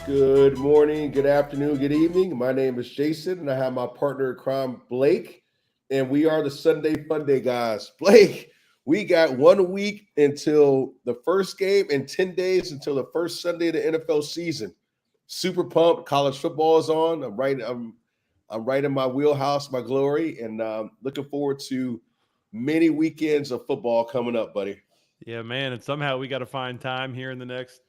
Good morning, good afternoon, good evening. My name is Jason, and I have my partner in crime, Blake, and we are the Sunday Fun Day guys. Blake, we got 1 week until the first game and 10 days until the first Sunday of the NFL season. Super pumped. College football is on. I'm right in my wheelhouse, my glory, and looking forward to many weekends of football coming up, buddy. Yeah, man. And somehow we got to find time here in the next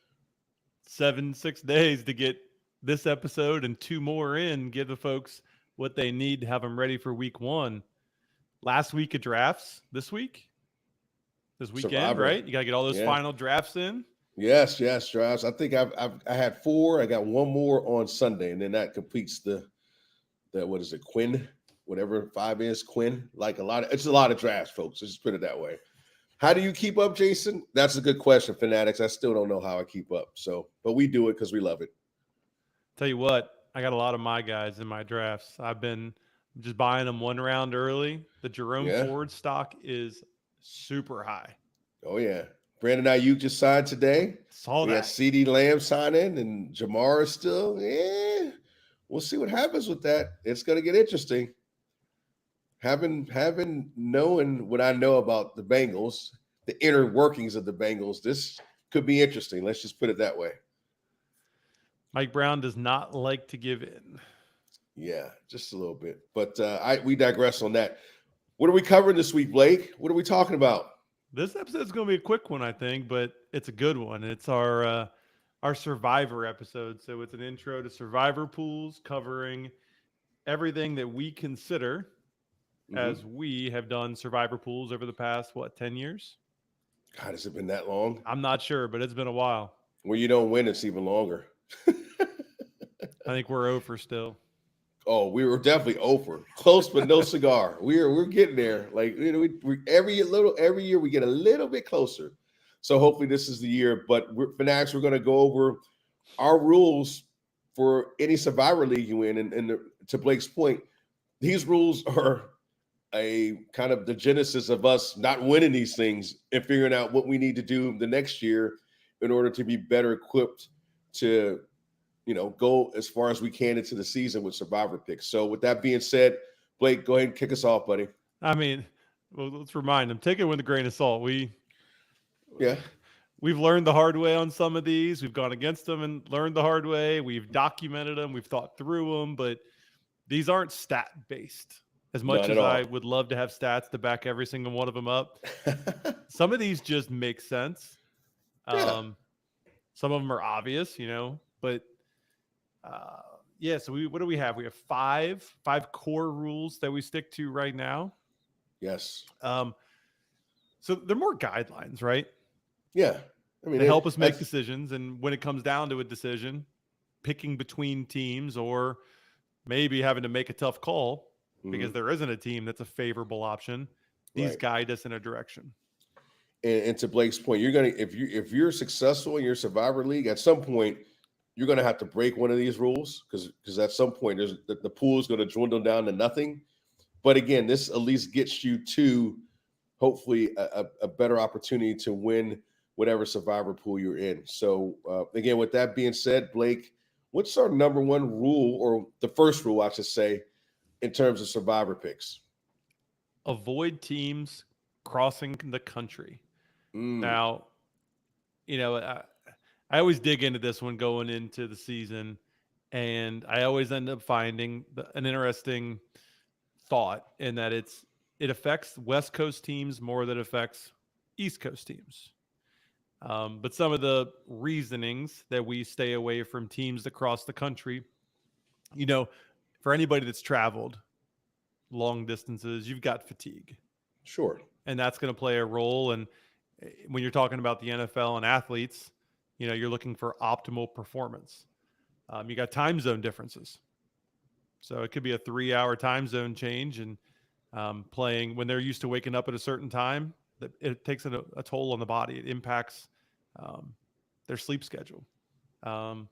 6 days to get this episode and two more in, give the folks what they need to have them ready for week one. Last week of drafts this weekend, Survivor. right? You got to get all those Yeah. final drafts in. Yes, Travis. I think I had four. I got one more on Sunday, and then that completes the what is it, Quinn? Whatever five is, Quinn. Like it's a lot of drafts, folks. Let's just put it that way. How do you keep up, Jason? That's a good question, fanatics. I still don't know how I keep up. So, but we do it because we love it. Tell you what, I got a lot of my guys in my drafts. I've been just buying them one round early. The Jerome Yeah. Ford stock is super high. Oh yeah. Brandon Ayuk just signed today. Saw We had that. CD Lamb signing, and Jamar is still. Yeah. We'll see what happens with that. It's going to get interesting. Having knowing what I know about the Bengals, the inner workings of the Bengals, this could be interesting. Let's just put it that way. Mike Brown does not like to give in. Yeah, just a little bit. But we digress on that. What are we covering this week, Blake? What are we talking about? This episode is going to be a quick one, I think, but it's a good one. It's our Survivor episode. So it's an intro to Survivor pools covering everything that we consider as we have done Survivor pools over the past, 10 years? God, has it been that long? I'm not sure, but it's been a while. When you don't win, it's even longer. I think we're over still. Oh, we were definitely over, close but no cigar. We're getting there. Like we every year we get a little bit closer. So hopefully this is the year. But for next, we're going to go over our rules for any Survivor League you win. And to Blake's point, these rules are a kind of the genesis of us not winning these things and figuring out what we need to do the next year in order to be better equipped to go as far as we can into the season with Survivor picks. So with that being said, Blake, go ahead and kick us off, buddy. I mean, well, let's remind them, take it with a grain of salt. Yeah. We've learned the hard way on some of these. We've gone against them and learned the hard way. We've documented them. We've thought through them, but these aren't stat based. As much as I would love to have stats to back every single one of them up, some of these just make sense. Yeah. Some of them are obvious, but yeah. So what do we have? We have five core rules that we stick to right now. Yes. So they're more guidelines, right? Yeah. I mean, they help us make decisions, and when it comes down to a decision, picking between teams or maybe having to make a tough call because there isn't a team that's a favorable option. These guide us in a direction. And to Blake's point, you're gonna if you're successful in your Survivor League, at some point you're gonna have to break one of these rules because at some point the pool is gonna dwindle down to nothing. But again, this at least gets you to hopefully a better opportunity to win whatever Survivor pool you're in. So again, with that being said, Blake, what's our number one rule, or the first rule, I should say, in terms of Survivor picks? Avoid teams crossing the country. Now, I always dig into this one going into the season, and I always end up finding an interesting thought in that it affects West Coast teams more than it affects East Coast teams. But some of the reasonings that we stay away from teams that cross the country, for anybody that's traveled long distances, you've got fatigue. Sure. And that's going to play a role. And when you're talking about the NFL and athletes, you're looking for optimal performance. You got time zone differences. So it could be a 3-hour time zone change, and playing when they're used to waking up at a certain time, it takes a toll on the body. It impacts their sleep schedule. And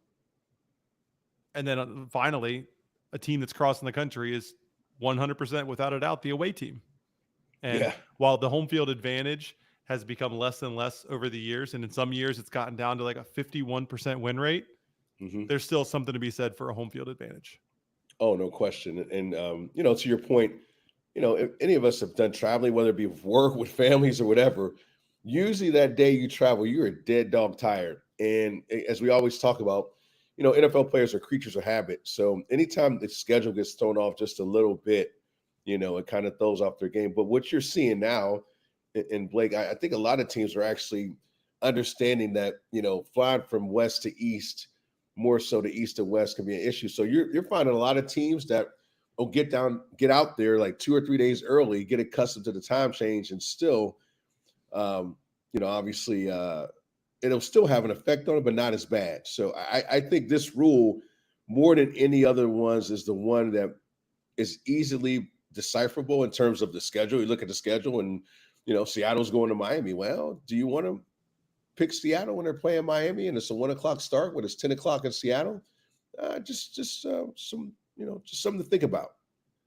then finally, a team that's crossing the country is 100% without a doubt the away team. And while the home field advantage has become less and less over the years, and in some years it's gotten down to like a 51% win rate, Hmm. there's still something to be said for a home field advantage. Oh, no question. And to your point, if any of us have done traveling, whether it be with work, with families, or whatever, usually that day you travel, you're a dead dog tired. And as we always talk about, NFL players are creatures of habit. So anytime the schedule gets thrown off just a little bit, it kind of throws off their game. But what you're seeing now, and Blake, I think a lot of teams are actually understanding that, flying from west to east, more so to east to west, can be an issue. So you're finding a lot of teams that will get out there like 2 or 3 days early, get accustomed to the time change, and still, obviously, it'll still have an effect on it, but not as bad. So I think this rule, more than any other ones, is the one that is easily decipherable in terms of the schedule. You look at the schedule, and Seattle's going to Miami. Well, do you want to pick Seattle when they're playing Miami and it's a 1 o'clock start when it's 10 o'clock in Seattle? Just some, just something to think about.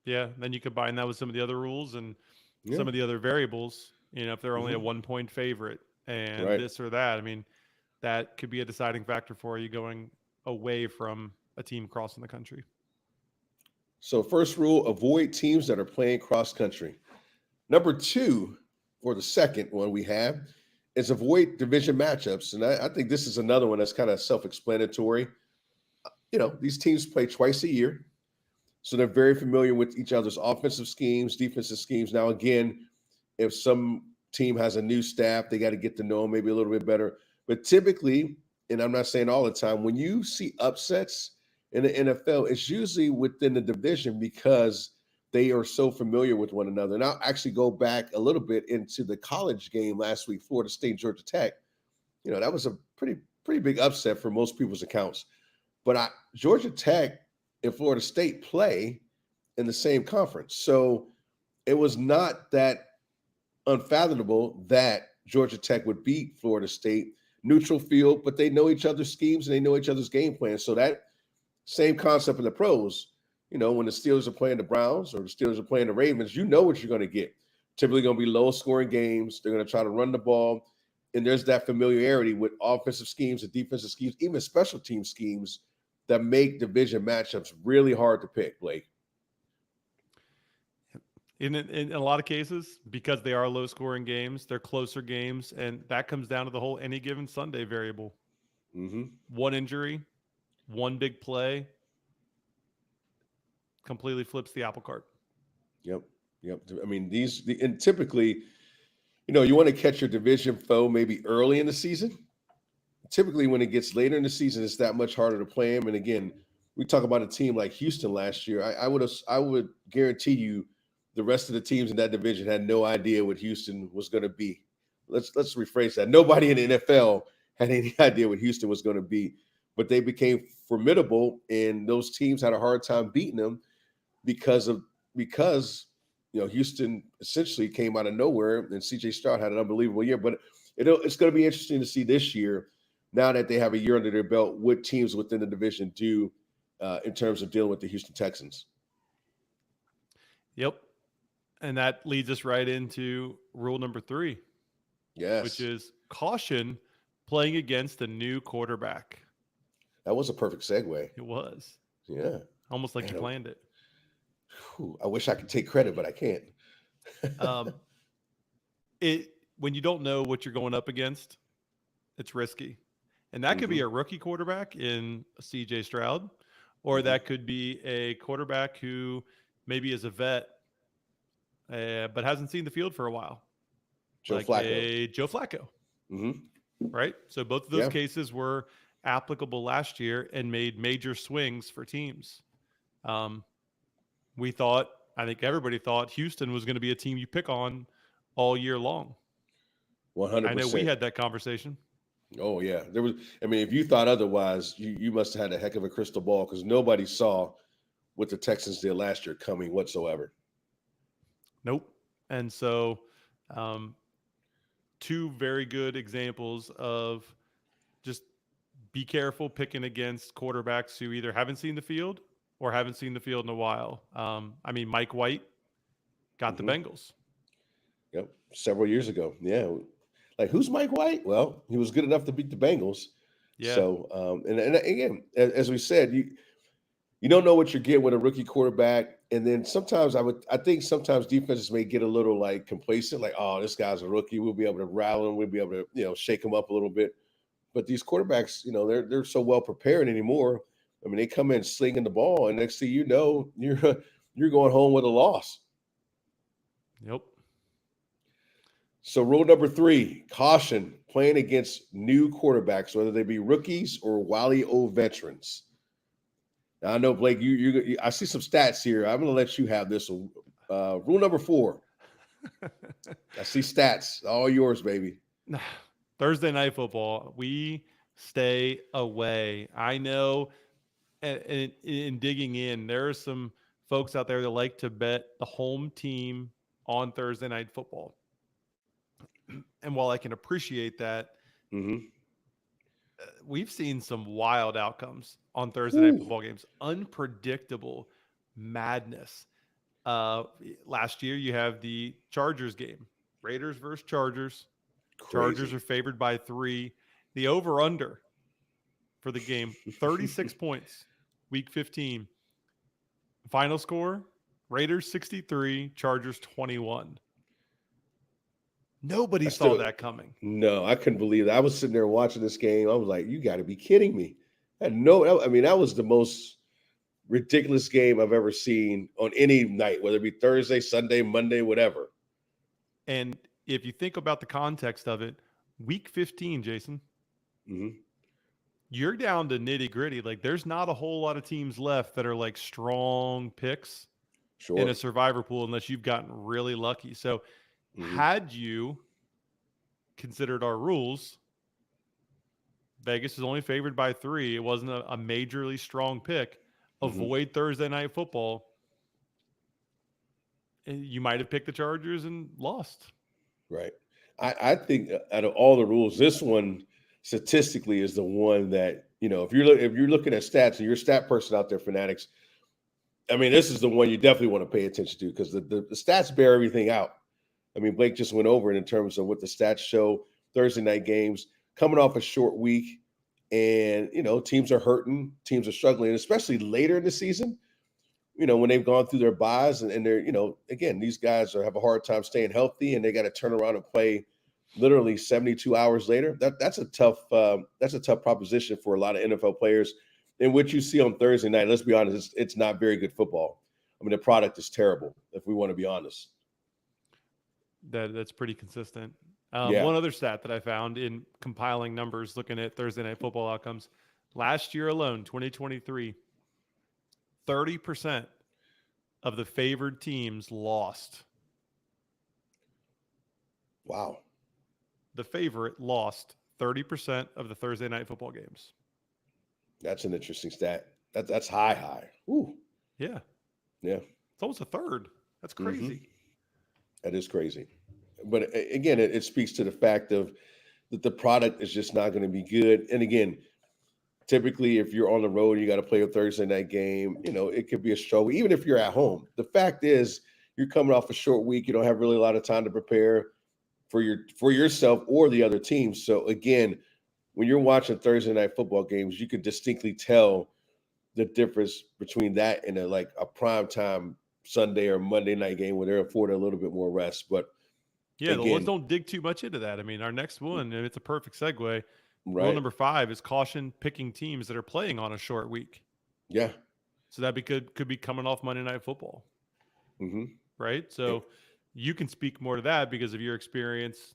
Yeah. Then you combine that with some of the other rules and Yeah. some of the other variables, if they're only a Mhm. 1 point favorite and Right. this or that. I mean, that could be a deciding factor for you going away from a team crossing the country. So first rule, avoid teams that are playing cross country. Number two, for the second one we have, is avoid division matchups. And I think this is another one that's kind of self-explanatory. These teams play twice a year. So they're very familiar with each other's offensive schemes, defensive schemes. Now, again, if some team has a new staff, they got to get to know them maybe a little bit better. But typically, and I'm not saying all the time, when you see upsets in the NFL, it's usually within the division because they are so familiar with one another. And I'll actually go back a little bit into the college game last week, Florida State, Georgia Tech. That was a pretty big upset for most people's accounts. But Georgia Tech and Florida State play in the same conference. So it was not that unfathomable that Georgia Tech would beat Florida State. Neutral field, but they know each other's schemes and they know each other's game plans. So that same concept in the pros, when the Steelers are playing the Browns or the Steelers are playing the Ravens, you know what you're going to get. Typically going to be low scoring games. They're going to try to run the ball. And there's that familiarity with offensive schemes and defensive schemes, even special team schemes that make division matchups really hard to pick, Blake. In a lot of cases, because they are low scoring games, they're closer games, and that comes down to the whole any given Sunday variable. Mm-hmm. One injury, one big play, completely flips the apple cart. Yep. I mean, and typically, you want to catch your division foe maybe early in the season. Typically, when it gets later in the season, it's that much harder to play them. And again, we talk about a team like Houston last year. I would guarantee you, the rest of the teams in that division had no idea what Houston was going to be. Let's rephrase that. Nobody in the NFL had any idea what Houston was going to be, but they became formidable, and those teams had a hard time beating them because Houston essentially came out of nowhere, and CJ Stroud had an unbelievable year. But it's going to be interesting to see this year, now that they have a year under their belt, what teams within the division do in terms of dealing with the Houston Texans. Yep. And that leads us right into rule number 3. Yes. Which is caution playing against a new quarterback. That was a perfect segue. It was. Yeah. Almost like you planned it. I wish I could take credit, but I can't. When you don't know what you're going up against, it's risky. And that could be a rookie quarterback in CJ Stroud, or that could be a quarterback who maybe is a vet, but hasn't seen the field for a while. Joe Flacco. Mm-hmm. Right? So both of those cases were applicable last year and made major swings for teams. I think everybody thought Houston was going to be a team you pick on all year long. 100%. I know we had that conversation. Oh, yeah. If you thought otherwise, you must have had a heck of a crystal ball, because nobody saw what the Texans did last year coming whatsoever. Nope. And so two very good examples of just be careful picking against quarterbacks who either haven't seen the field or haven't seen the field in a while. Mike White got the Bengals. Yep. Several years ago. Yeah. Like, who's Mike White? Well, he was good enough to beat the Bengals. Yeah. So, and again, as we said, you don't know what you're getting with a rookie quarterback. And then sometimes I think sometimes defenses may get a little like complacent, like, oh, this guy's a rookie. We'll be able to rattle him. We'll be able to, shake him up a little bit. But these quarterbacks, they're so well prepared anymore. I mean, they come in slinging the ball, and next thing you know, you're going home with a loss. Yep. So rule number 3, caution playing against new quarterbacks, whether they be rookies or wily old veterans. Now, I know, Blake, I see some stats here. I'm going to let you have this one. Rule number 4. I see stats. All yours, baby. Thursday Night Football. We stay away. I know, and in digging in, there are some folks out there that like to bet the home team on Thursday Night Football. And while I can appreciate that, we've seen some wild outcomes on Thursday Night Football games. Unpredictable madness. Last year, you have the Chargers game. Raiders versus Chargers. Crazy. Chargers are favored by 3. The over-under for the game, 36 points, week 15. Final score, Raiders 63, Chargers 21. Nobody saw that coming. No, I couldn't believe that. I was sitting there watching this game. I was like, you got to be kidding me. That was the most ridiculous game I've ever seen on any night, whether it be Thursday, Sunday, Monday, whatever. And if you think about the context of it, week 15, Jason, you're down to nitty gritty. Like, there's not a whole lot of teams left that are like strong picks in a survivor pool unless you've gotten really lucky. So had you considered our rules, Vegas is only favored by 3. It wasn't a majorly strong pick. Avoid Thursday Night Football. You might have picked the Chargers and lost. Right. I think out of all the rules, this one statistically is the one that, if you're looking at stats and you're a stat person out there, Fanatics, I mean, this is the one you definitely want to pay attention to because the stats bear everything out. I mean, Blake just went over it in terms of what the stats show. Thursday night games coming off a short week, and teams are hurting, teams are struggling, and especially later in the season. When they've gone through their buys and they're, again, these guys have a hard time staying healthy, and they got to turn around and play literally 72 hours later. That's a tough proposition for a lot of NFL players. And what you see on Thursday night, let's be honest, it's not very good football. I mean, the product is terrible, if we want to be honest. That's pretty consistent. One other stat that I found in compiling numbers, looking at Thursday Night Football outcomes, last year alone, 2023, 30% of the favored teams lost. Wow. The favorite lost 30% of the Thursday Night Football games. That's an interesting stat. That's high. Ooh. Yeah. Yeah. It's almost a third. That's crazy. That is crazy. But again, it speaks to the fact that the product is just not going to be good. And again, typically, if you're on the road and you got to play a Thursday night game, it could be a struggle, even if you're at home. The fact is, you're coming off a short week. You don't have really a lot of time to prepare for yourself or the other team. So again, when you're watching Thursday night football games, you can distinctly tell the difference between that and a primetime Sunday or Monday night game where they're afforded a little bit more rest. But yeah, let's don't dig too much into that. I mean, our next one, and it's a perfect segue. Rule number 5 is caution picking teams that are playing on a short week. Yeah. So that could be coming off Monday Night Football. Right? So you can speak more to that because of your experience.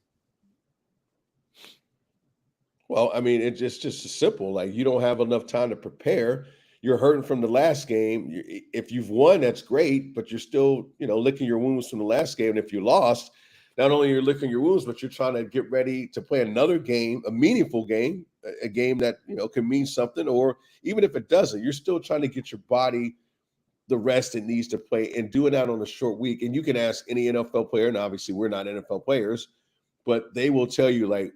Well, I mean, it's just simple. Like, you don't have enough time to prepare. You're hurting from the last game. If you've won, that's great, but you're still, licking your wounds from the last game. And if you lost, not only you're licking your wounds, but you're trying to get ready to play another game, a meaningful game, a game that, can mean something. Or even if it doesn't, you're still trying to get your body the rest it needs to play, and doing that on a short week. And you can ask any NFL player, and obviously we're not NFL players, but they will tell you, like,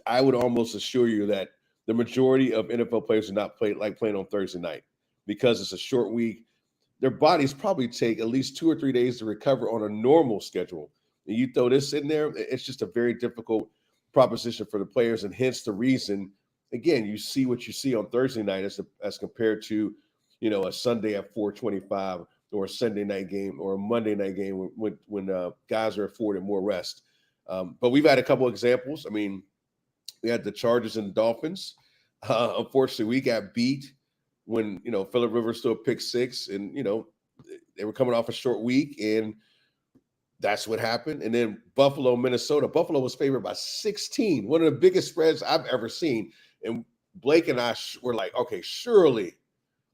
I would almost assure you that the majority of NFL players are not playing on Thursday night because it's a short week. Their bodies probably take at least 2 or 3 days to recover on a normal schedule. And you throw this in there, it's just a very difficult proposition for the players, and hence the reason again, you see what you see on Thursday night as compared to, a Sunday at 4:25 or a Sunday night game or a Monday night game when guys are afforded more rest. But we've had a couple examples. I mean, we had the Chargers and the Dolphins. Unfortunately, we got beat when Phillip Rivers threw a pick six, and they were coming off a short week, and that's what happened. And then Buffalo, Minnesota. Buffalo was favored by 16, one of the biggest spreads I've ever seen. And Blake and I were like, okay, surely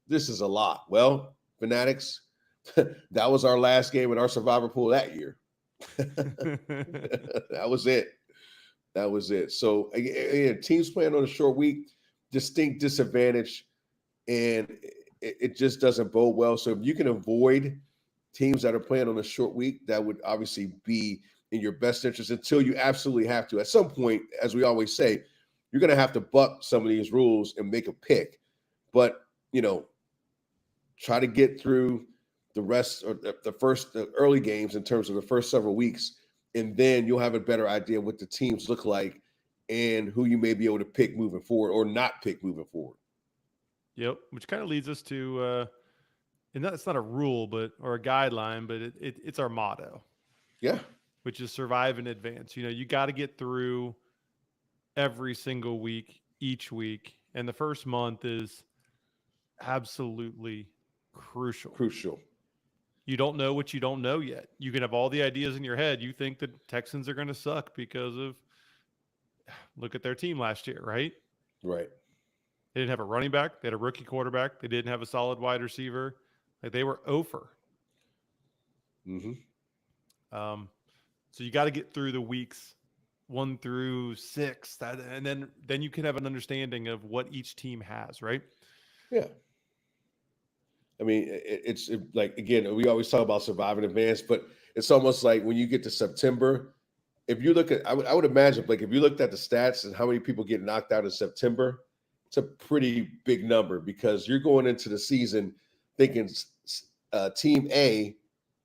this is a lot. Well, Fanatics, that was our last game in our survivor pool that year. That was it. That was it. So again, teams playing on a short week, distinct disadvantage, and it just doesn't bode well. So if you can avoid teams that are playing on a short week, that would obviously be in your best interest until you absolutely have to. At some point, as we always say, you're going to have to buck some of these rules and make a pick. But, try to get through the rest or the early games in terms of the first several weeks, and then you'll have a better idea what the teams look like and who you may be able to pick moving forward or not pick moving forward. Yep, which kind of leads us to and that's not a rule, or a guideline, but it's our motto. Yeah. Which is survive in advance. You got to get through every single week, each week. And the first month is absolutely crucial. Crucial. You don't know what you don't know yet. You can have all the ideas in your head. You think the Texans are going to suck because of, look at their team last year, right? Right. They didn't have a running back. They had a rookie quarterback. They didn't have a solid wide receiver. Like, they were over. Mm-hmm. So you got to get through the weeks 1 through 6, and then you can have an understanding of what each team has, right? Yeah. I mean, it's like, again, we always talk about surviving advance, but it's almost like when you get to September, if you look at, I would imagine, like, if you looked at the stats and how many people get knocked out in September, it's a pretty big number because you're going into the season thinking Team A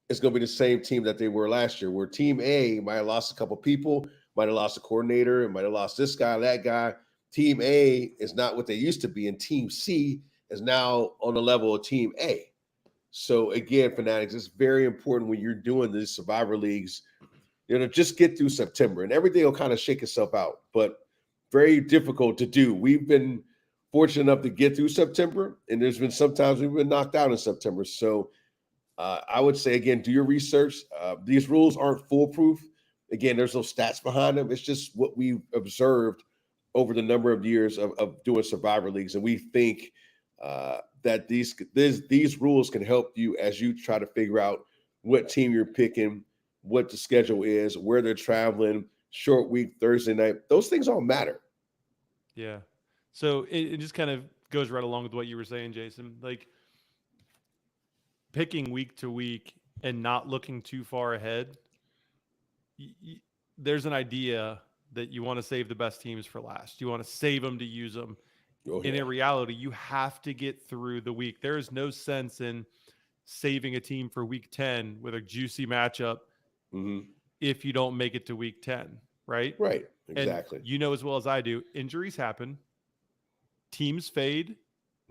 is going to be the same team that they were last year, where Team A might have lost a couple people, might have lost a coordinator, and might have lost this guy, that guy. Team A is not what they used to be, and Team C is now on the level of Team A. So again, Fanatics, it's very important when you're doing these survivor leagues, just get through September and everything will kind of shake itself out, but very difficult to do. We've been fortunate enough to get through September, and there's been sometimes we've been knocked out in September. So I would say, again, do your research. These rules aren't foolproof. Again, there's no stats behind them. It's just what we've observed over the number of years of doing survivor leagues. And we think that these rules can help you as you try to figure out what team you're picking, what the schedule is, where they're traveling, short week, Thursday night. Those things all matter. Yeah. So it just kind of goes right along with what you were saying, Jason. Like, picking week to week and not looking too far ahead, there's an idea that you want to save the best teams for last. You want to save them to use them. Oh, yeah. In reality, you have to get through the week. There is no sense in saving a team for week 10 with a juicy matchup if you don't make it to week 10, right? Right, exactly. And as well as I do, injuries happen. Teams fade.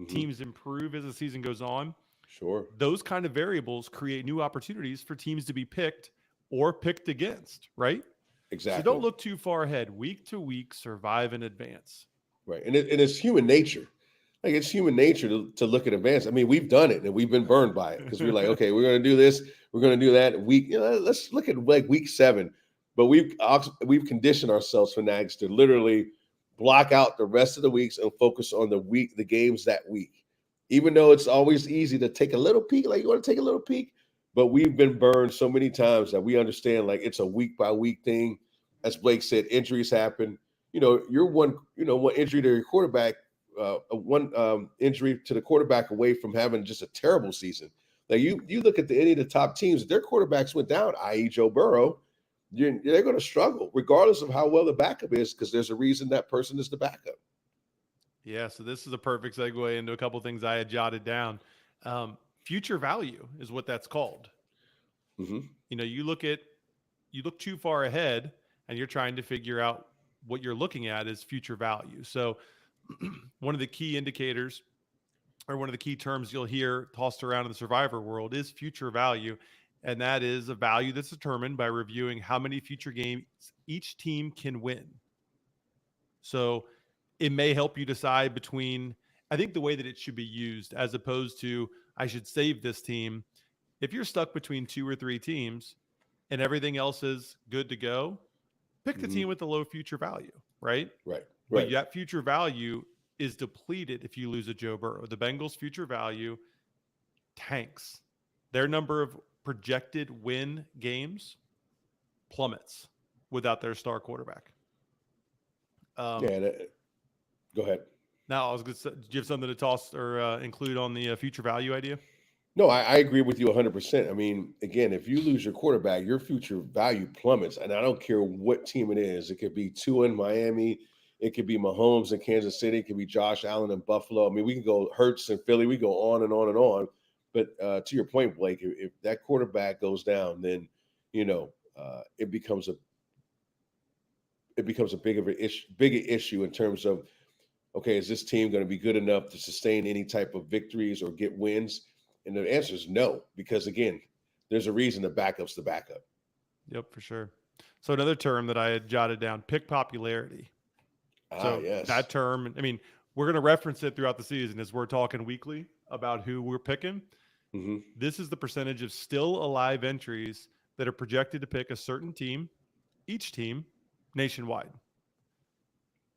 Teams improve as the season goes on. Sure. Those kind of variables create new opportunities for teams to be picked or picked against, right? Exactly. So don't look too far ahead. Week to week, survive in advance. Right. And it's human nature. Like, it's human nature to look at advance. I mean, we've done it and we've been burned by it because we're like, okay, we're going to do this. We're going to do that. Let's look at like week 7. But we've conditioned ourselves, Fanatics, to literally block out the rest of the weeks and focus on the games that week. Even though it's always easy to take a little peek, like you want to take a little peek, but we've been burned so many times that we understand, like, it's a week by week thing. As Blake said, injuries happen. You're one injury to your quarterback, one injury to the quarterback away from having just a terrible season. Like, you look at any of the top teams, if their quarterbacks went down, i.e. Joe Burrow, they're going to struggle regardless of how well the backup is, because there's a reason that person is the backup. Yeah, so this is a perfect segue into a couple of things I had jotted down. Future value is what that's called. You look too far ahead and you're trying to figure out what you're looking at is future value. So one of the key indicators or one of the key terms you'll hear tossed around in the survivor world is future value. And that is a value that's determined by reviewing how many future games each team can win. So it may help you decide between, I think the way that it should be used, as opposed to, I should save this team. If you're stuck between 2 or 3 teams and everything else is good to go, pick the team with the low future value, right? Right. But that future value is depleted if you lose a Joe Burrow. The Bengals' future value tanks. Their number of projected win games plummets without their star quarterback. Go ahead. Now, I was going to say, do you have something to toss or include on the future value idea? No, I agree with you 100%. I mean, again, if you lose your quarterback, your future value plummets. And I don't care what team it is. It could be Tua in Miami. It could be Mahomes in Kansas City. It could be Josh Allen in Buffalo. I mean, we can go Hurts in Philly. We go on and on and on. But to your point, Blake, if that quarterback goes down, then, it becomes a bigger issue in terms of, okay, is this team going to be good enough to sustain any type of victories or get wins? And the answer is no, because again, there's a reason the backup's the backup. Yep, for sure. So another term that I had jotted down, pick popularity. Yes. That term, I mean, we're going to reference it throughout the season as we're talking weekly about who we're picking. Mm-hmm. This is the percentage of still alive entries that are projected to pick a certain team, each team, nationwide.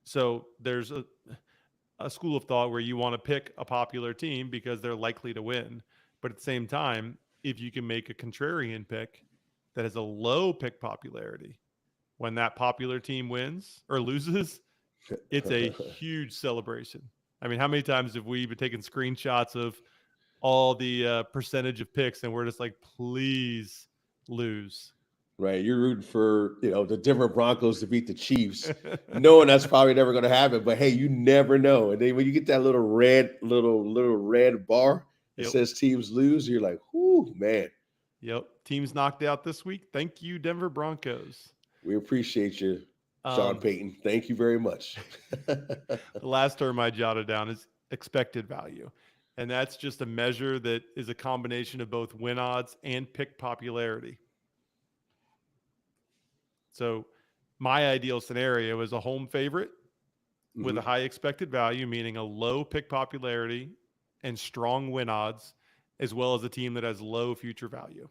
So there's a school of thought where you want to pick a popular team because they're likely to win. But at the same time, if you can make a contrarian pick that has a low pick popularity, when that popular team wins or loses, it's a huge celebration. I mean, how many times have we been taking screenshots of all the percentage of picks and we're just like, please lose. Right. You're rooting for, the Denver Broncos to beat the Chiefs, knowing that's probably never going to happen. But hey, you never know. And then when you get that little red bar that says teams lose, you're like, whoo, man. Yep. Teams knocked out this week. Thank you, Denver Broncos. We appreciate you, Sean Payton. Thank you very much. The last term I jotted down is expected value. And that's just a measure that is a combination of both win odds and pick popularity. So my ideal scenario is a home favorite with a high expected value, meaning a low pick popularity and strong win odds, as well as a team that has low future value.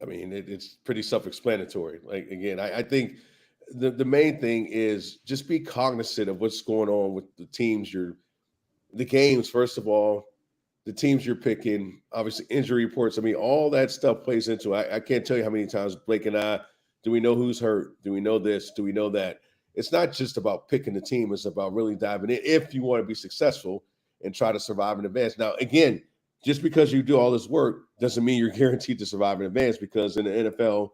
I mean, it's pretty self-explanatory. Like, again, I think the main thing is just be cognizant of what's going on with the teams the games, first of all, the teams you're picking, obviously injury reports. I mean, all that stuff plays into it. I can't tell you how many times Blake and I, do we know who's hurt? Do we know this? Do we know that? It's not just about picking the team. It's about really diving in if you want to be successful and try to survive in advance. Now, again, just because you do all this work doesn't mean you're guaranteed to survive in advance, because in the NFL,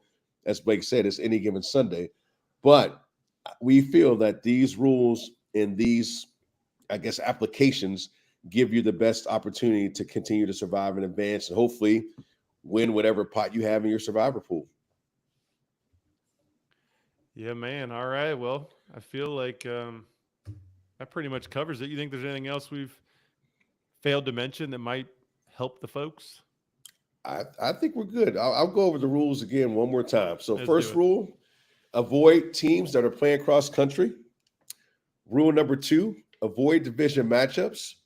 as Blake said, it's any given Sunday. But we feel that these rules and these, I guess, applications give you the best opportunity to continue to survive in advance and hopefully win whatever pot you have in your survivor pool. Yeah, man. All right. Well, I feel like that pretty much covers it. You think there's anything else we've failed to mention that might help the folks? I think we're good. I'll go over the rules again one more time. So first rule, avoid teams that are playing cross country. Rule number 2, avoid division matchups.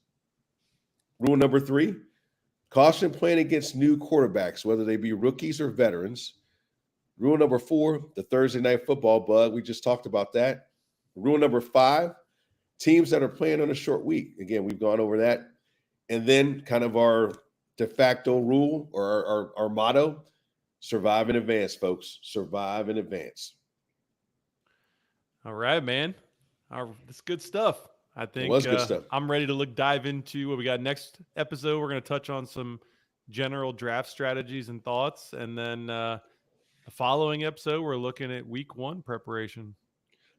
Rule number 3, caution playing against new quarterbacks, whether they be rookies or veterans. Rule number 4, the Thursday night football bug. We just talked about that. Rule number 5, teams that are playing on a short week. Again, we've gone over that. And then kind of our de facto rule or our motto, survive in advance, folks. Survive in advance. All right, man. That's good stuff. I think it was good stuff. I'm ready to dive into what we got next episode. We're going to touch on some general draft strategies and thoughts. And then the following episode, we're looking at week 1 preparation.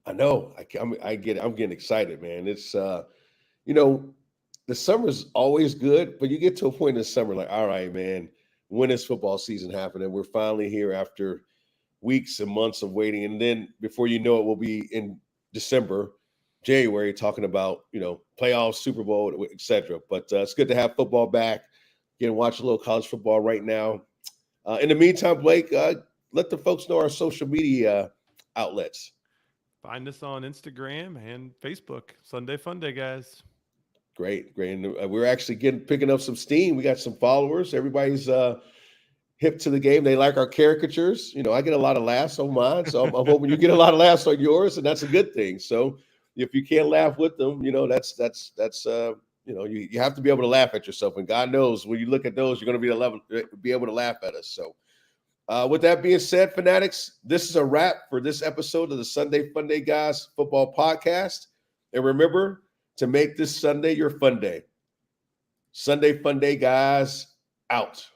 I know. I'm getting excited, man. It's, the summer's always good, but you get to a point in the summer like, all right, man, when is football season happening? We're finally here after weeks and months of waiting. And then before you know it, we'll be in December, January, talking about, playoffs, Super Bowl, et cetera. But it's good to have football back. You can watch a little college football right now. In the meantime, Blake, let the folks know our social media outlets. Find us on Instagram and Facebook. Sunday Fun Day, guys. Great. And we're actually picking up some steam. We got some followers. Everybody's hip to the game. They like our caricatures. I get a lot of laughs on mine, so I'm hoping you get a lot of laughs on yours, and that's a good thing. So if you can't laugh with them, that's you have to be able to laugh at yourself. And God knows when you look at those, you're going to be able to laugh at us. So with that being said, Fanatics, this is a wrap for this episode of the Sunday Fun Day Guys Football Podcast. And remember to make this Sunday your fun day. Sunday Fun Day Guys out.